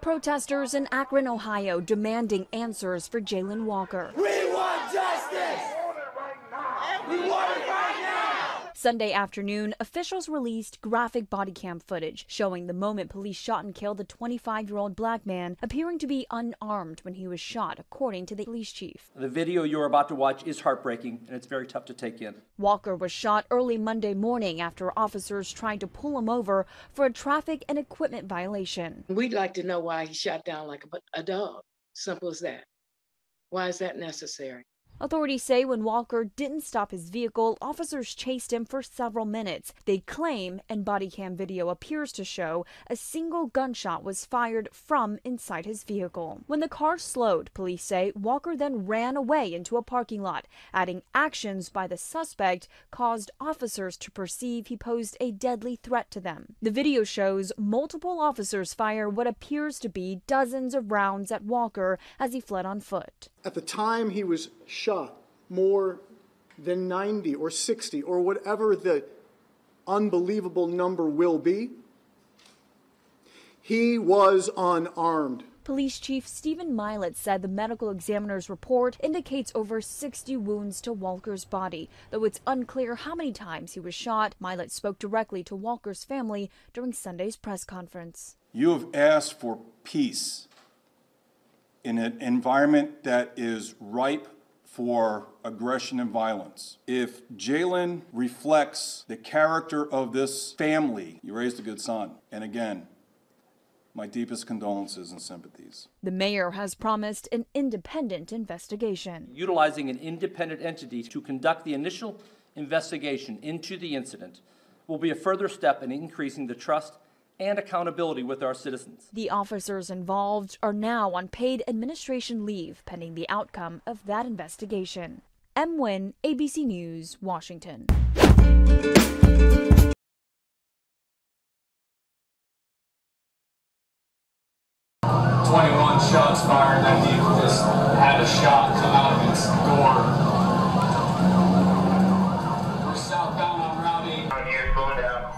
Protesters in Akron, Ohio, demanding answers for JaylandWalker. We want justice! We want it right now! Sunday afternoon, officials released graphic body cam footage showing the moment police shot and killed a 25-year-old black man appearing to be unarmed when he was shot, according to the police chief. The video you're about to watch is heartbreaking, and it's very tough to take in. Walker was shot early Monday morning after officers tried to pull him over for a traffic and equipment violation. We'd like to know why he shot down like a dog. Simple as that. Why is that necessary? Authorities say when Walker didn't stop his vehicle, officers chased him for several minutes. They claim, and body cam video appears to show, a single gunshot was fired from inside his vehicle. When the car slowed, police say Walker then ran away into a parking lot, adding actions by the suspect caused officers to perceive he posed a deadly threat to them. The video shows multiple officers fire what appears to be dozens of rounds at Walker as he fled on foot. At the time he was shot, more than 90 or 60 or whatever the unbelievable number will be, he was unarmed. Police Chief Stephen Milet said the medical examiner's report indicates over 60 wounds to Walker's body, though it's unclear how many times he was shot. Milet spoke directly to Walker's family during Sunday's press conference. You have asked for peace in an environment that is ripe for aggression and violence. If Jayland reflects the character of this family, you raised a good son. And again, my deepest condolences and sympathies. The mayor has promised an independent investigation. Utilizing an independent entity to conduct the initial investigation into the incident will be a further step in increasing the trust and accountability with our citizens. The officers involved are now on paid administration leave pending the outcome of that investigation. M. Nguyen, ABC News, Washington. 21 shots fired. That vehicle just had a shot come out of its door. We're southbound on Route 8. On here, going down.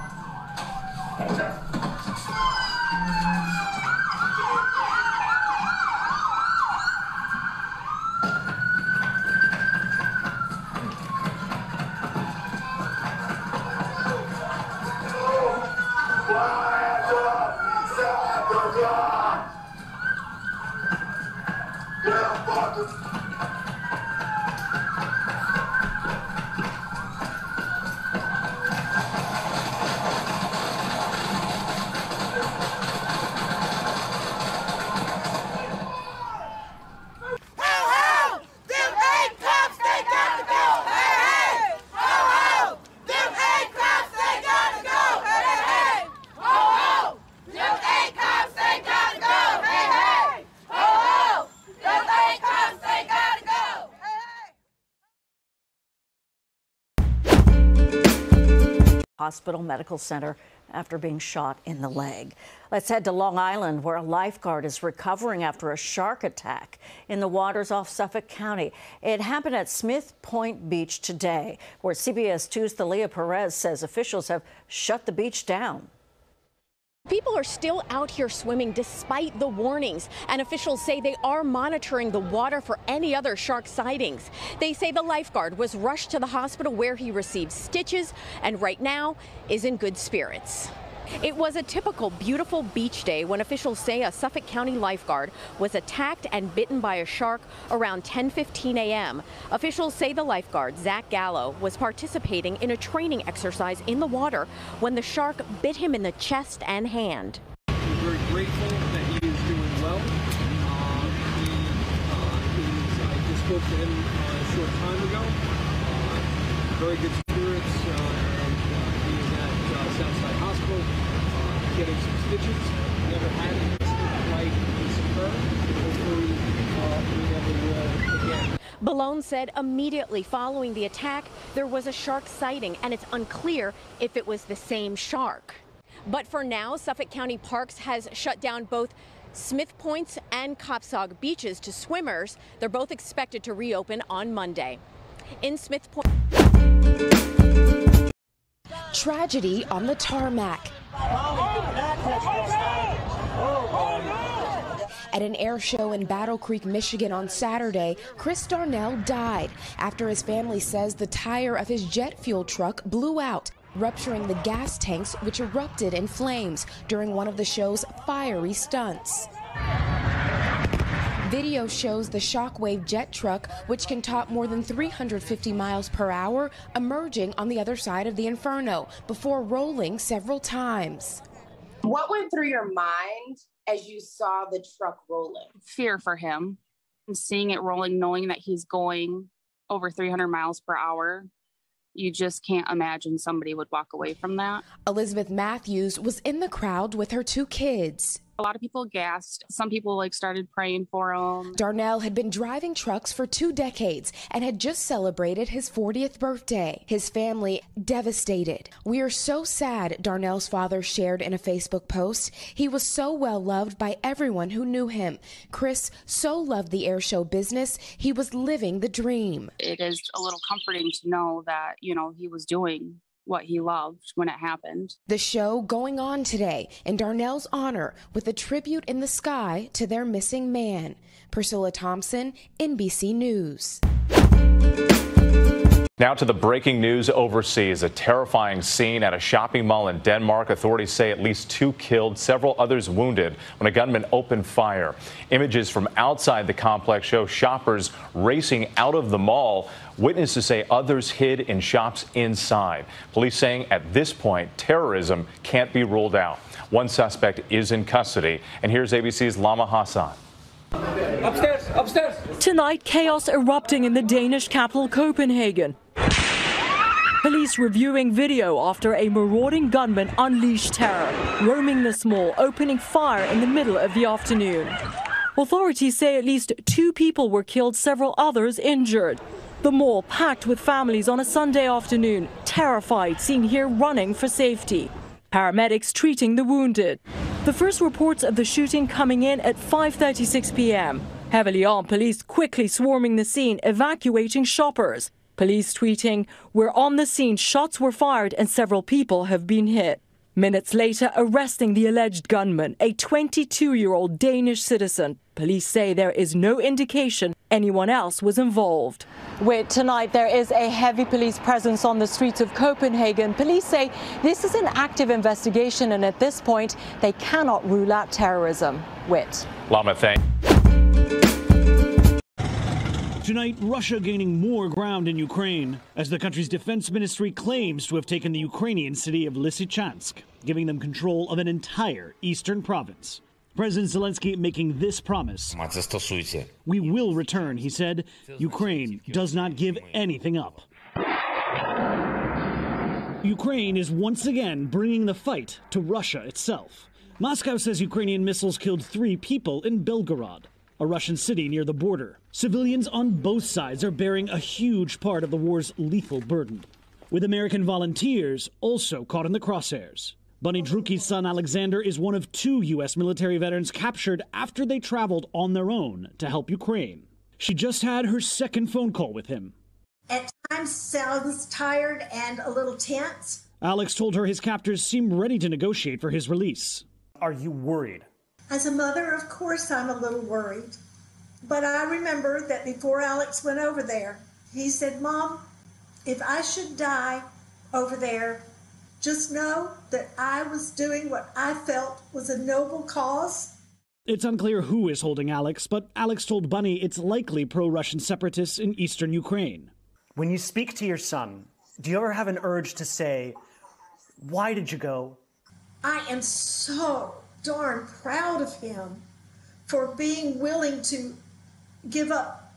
Hospital Medical Center after being shot in the leg. Let's head to Long Island, where a lifeguard is recovering after a shark attack in the waters off Suffolk County. It happened at Smith Point Beach today, where CBS 2's Thalia Perez says officials have shut the beach down. People are still out here swimming despite the warnings, and officials say they are monitoring the water for any other shark sightings. They say the lifeguard was rushed to the hospital where he received stitches and right now is in good spirits. It was a typical beautiful beach day when officials say a Suffolk County lifeguard was attacked and bitten by a shark around 10:15 a.m. Officials say the lifeguard, Zach Gallo, was participating in a training exercise in the water when the shark bit him in the chest and hand. We're very grateful that he is doing well. I just spoke to him a short time ago. Very good spirits. He is at Southside Hospital getting some stitches. Never had an incident like this occur. Hopefully we never will again. Boulogne said immediately following the attack there was a shark sighting, and it's unclear if it was the same shark. But for now, Suffolk County Parks has shut down both Smith Points and Copsog beaches to swimmers. They're both expected to reopen on Monday. In Smith Point. Tragedy on the tarmac. At an air show in Battle Creek, Michigan on Saturday, Chris Darnell died after his family says the tire of his jet fuel truck blew out, rupturing the gas tanks, which erupted in flames during one of the show's fiery stunts. Video shows the Shockwave jet truck, which can top more than 350 miles per hour, emerging on the other side of the inferno before rolling several times. What went through your mind as you saw the truck rolling? Fear for him, and seeing it rolling, knowing that he's going over 300 miles per hour. You just can't imagine somebody would walk away from that. Elizabeth Matthews was in the crowd with her 2 kids. A lot of people gasped. Some people started praying for him. Darnell had been driving trucks for 2 decades and had just celebrated his 40th birthday. His family devastated. "We are so sad," Darnell's father shared in a Facebook post. "He was so well loved by everyone who knew him. Chris so loved the air show business. He was living the dream." It is a little comforting to know that, he was doing what he loved when it happened. The show going on today in Darnell's honor with a tribute in the sky to their missing man. Priscilla Thompson, NBC News. Now to the breaking news overseas. A terrifying scene at a shopping mall in Denmark. Authorities say at least 2 killed, several others wounded when a gunman opened fire. Images from outside the complex show shoppers racing out of the mall. Witnesses say others hid in shops inside. Police saying at this point, terrorism can't be ruled out. One suspect is in custody. And here's ABC's Lama Hassan. Upstairs, upstairs. Tonight, chaos erupting in the Danish capital, Copenhagen. Police reviewing video after a marauding gunman unleashed terror, roaming this mall, opening fire in the middle of the afternoon. Authorities say at least 2 people were killed, several others injured. The mall packed with families on a Sunday afternoon, terrified, seen here running for safety. Paramedics treating the wounded. The first reports of the shooting coming in at 5:36 p.m. Heavily armed police quickly swarming the scene, evacuating shoppers. Police tweeting, "We're on the scene, shots were fired and several people have been hit." Minutes later, arresting the alleged gunman, a 22-year-old Danish citizen. Police say there is no indication anyone else was involved. Tonight, there is a heavy police presence on the streets of Copenhagen. Police say this is an active investigation, and at this point, they cannot rule out terrorism. Lama, thank. Tonight, Russia gaining more ground in Ukraine as the country's defense ministry claims to have taken the Ukrainian city of Lysychansk, giving them control of an entire eastern province. President Zelensky making this promise. "We will return," he said. Ukraine does not give anything up. Ukraine is once again bringing the fight to Russia itself. Moscow says Ukrainian missiles killed 3 people in Belgorod, a Russian city near the border. Civilians on both sides are bearing a huge part of the war's lethal burden, with American volunteers also caught in the crosshairs. Bunny Druki's son Alexander is one of 2 U.S. military veterans captured after they traveled on their own to help Ukraine. She just had her second phone call with him. At times sounds tired and a little tense. Alex told her his captors seem ready to negotiate for his release. Are you worried? As a mother, of course, I'm a little worried. But I remember that before Alex went over there, he said, "Mom, if I should die over there, just know that I was doing what I felt was a noble cause." It's unclear who is holding Alex, but Alex told Bunny it's likely pro-Russian separatists in eastern Ukraine. When you speak to your son, do you ever have an urge to say, "Why did you go?" I am so darn proud of him for being willing to give up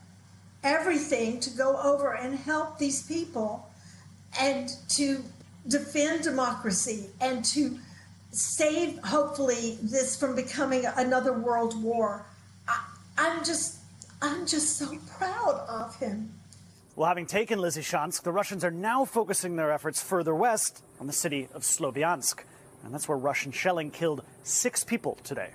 everything to go over and help these people and to defend democracy and to save, hopefully, this from becoming another world war. I'm just so proud of him. Well, having taken Lysychansk, the Russians are now focusing their efforts further west on the city of Sloviansk. And that's where Russian shelling killed 6 people today.